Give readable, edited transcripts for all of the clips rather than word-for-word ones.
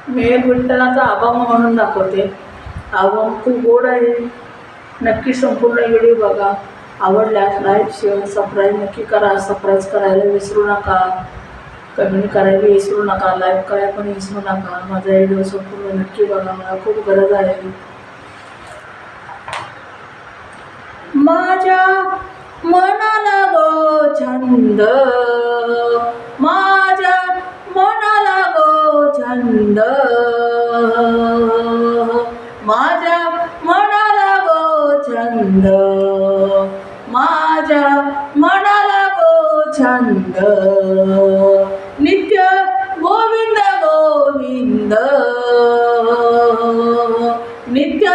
मी एक विठ्ठलाचा अभंग म्हणून दाखवते. अभंग खूप गोड आहे. नक्की संपूर्ण व्हिडिओ बघा. आवडल्यास लाईक शेअर सबस्क्राईब नक्की करा. सबस्क्राईब करायला विसरू नका. कमेंट करायला विसरू नका. लाईक करायला पण विसरू नका. माझा व्हिडिओ संपूर्ण नक्की बघा. मला खूप गरज आहे. माझ्या मनाला गो छंद, माझ्या मनाला गो छंद, माझ्या मनाला गो छंद, माझ्या मनाला गो छंद, नित्य गोविंद गोविंद, नित्य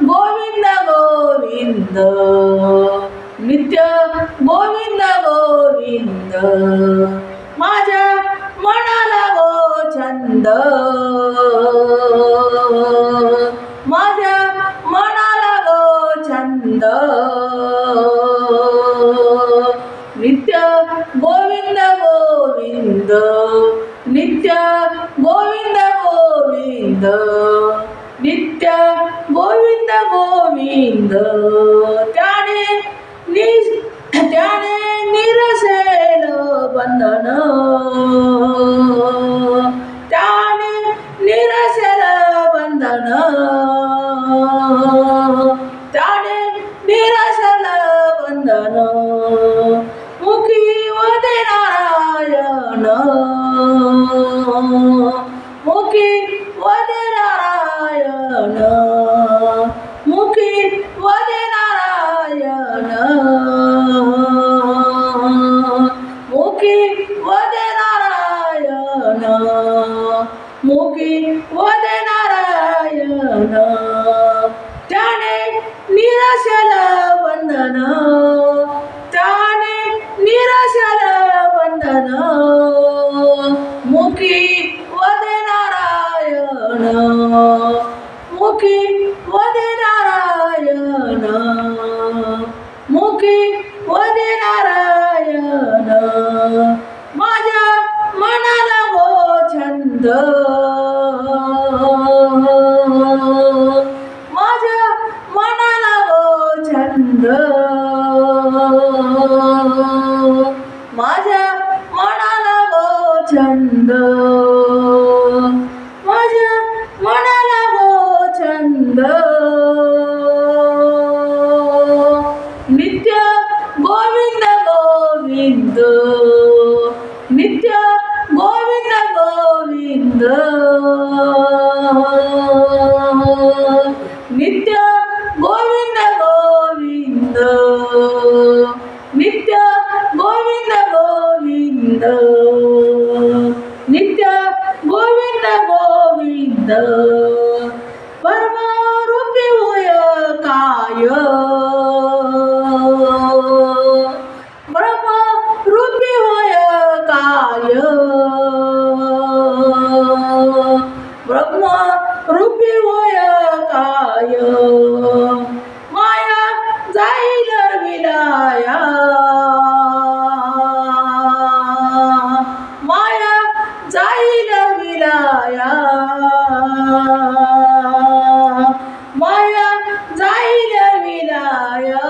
गोविंद गोविंद, नित्य गोविंद गोविंद, माझ्या मनाला गो छंद, माझ्या मनाला गो छंद, नित्य गोविंद गोविंद, नित्य गोविंद गोविंद, नित्य गोविंद गोविंद, त्याने निरसेल बंधन, त्याने निरसेल बंधन, त्याने निरसेल बंधन, मुखी वदे नारायण, मुखी वदे नारायण, मुखी वदे नारायण, मुखी वदे नारायण, मुखी वदे नारायण, त्याने निरसेल बंधन, त्याने निरसेल बंधन, मुखी वदे नारायण, मुखी वदे नारायण, मुखी वदे नारायण, माझ्या मनाला गो छंद, माझ्या मनाला गो छंद, माझ्या मनाला गो छंद, माझ्या मनाला गो छंद, नित्य गोविंद गोविंद, नित्य गोविंद गोविंद, नित्य गोविंद गोविंद, नित्य गोविंद गोविंद, नित्य गोविंद गोविंद, परमरूपी होय काय, ब्रह्मरूपी होय काय, ब्रह्मरूपी होय काय, माया जाईल विलाया, माया जाईल विलाया, माया जाईल विलाया,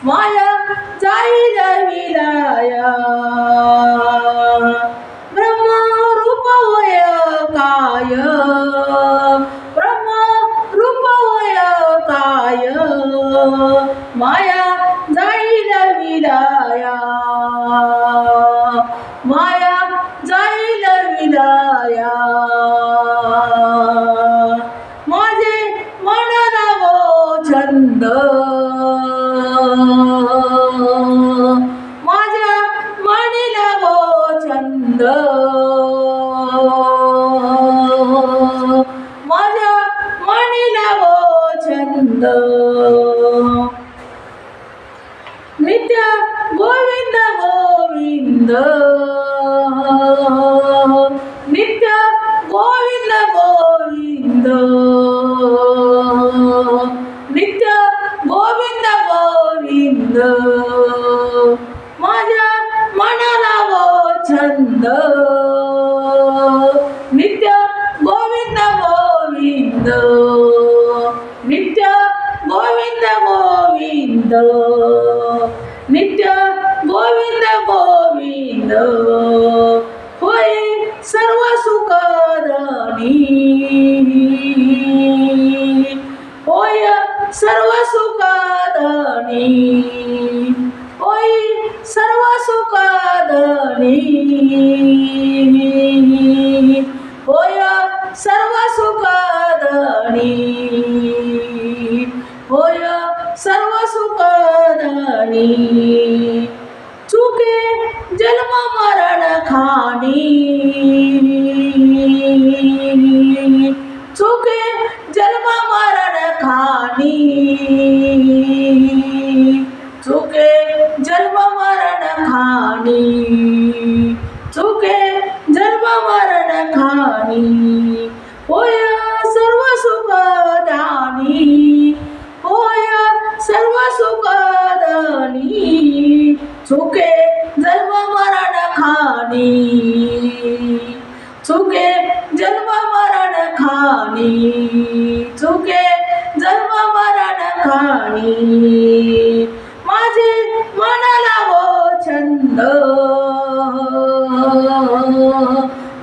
माया जाईल विलाया, ब्रह्मरूप होय काय, ब्रह्मरूप होय काय, माया जाईल विलाया, माया जाईल विलाया, माझे मनाला गो छंद, माझ्या मनीला गो छंद, माझ्या मनीला गो छंद, नित्य गोविंद गोविंद, नित्य गोविंद गोविंद, नित्य गोविंद गोविंद, माझ्या मनाला गो छंद. नित्य गोविंद गोविंद, नित्य गोविंद गोविंद, नित्य गोविंद गोविंद, होय सर्व सुखदानी, होय सर्व सुखदानी, होय सर्व सुखदानी, होय सर्व सुखदानी, होय सर्व सुखदानी, चुके जन्म मरण खाणी, चुके जन्म मरण खाणी, चुके जन्म मरण खाणी, चुके जन्म मरण खाणी, होय सर्व सुखदानी, होय सर्व सुखदानी, चुके जन्म मरण खाणी, चुके जन्म मरण खाणी, चुके जन्म मरण खाणी, माझे मनाला हो छंद,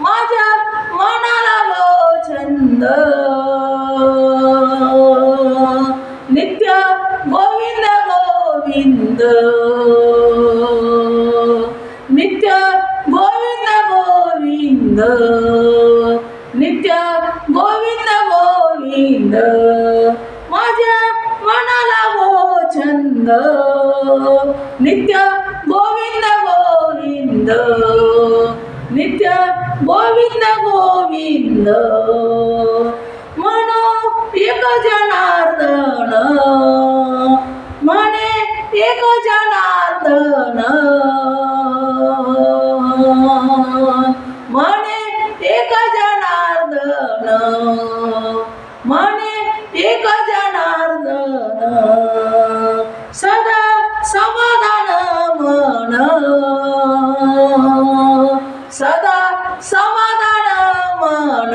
माझ्या मनाला हो छंद, नित्य गोविंद गोविंद, नित्य गोविंद गोविंद, नित्य गोविंद गोविंद, माझ्या मनाला हो छंद, नित्य गोविंद गोविंद, नित्य गोविंद गोविंद, मनो एक जनार्दन, मने एक जनार्दन, मने एक जनार्दन, मने एक जनार्दन, सदा समाधान मन, सदा समाधान मन,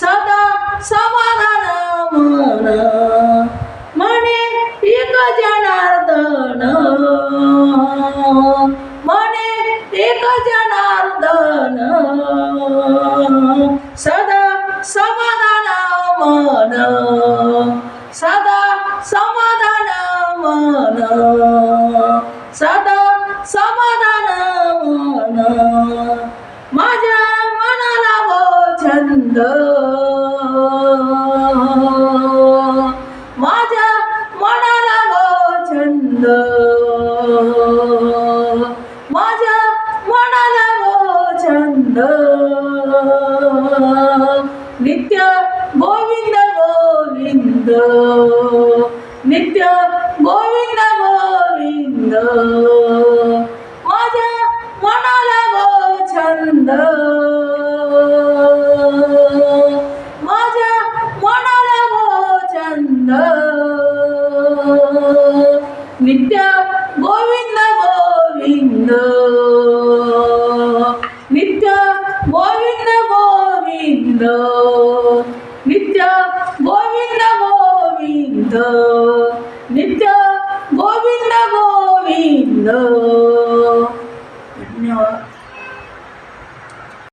सदा समाधान मन, मने एक जनार्दन, मने एक जनार्दन, सदा समाधान मन, सदा समाधान मन, सदा समाधान मन, माझ्या मनाला हो छंद, माझ्या मनाला हो छंद, माझ्या मनाला हो छंद, नित्य गोविंद गोविंद, नित्य गोविंद गोविंद, माझ्या मनाला हो छंद, माझ्या मनाला हो छंद, नित्य गोविंद गोविंद, नित्य गोविंद गोविंद, नित्य गोविंद गोविंद, नित्य गोविंद गोविंद, धन्यवाद.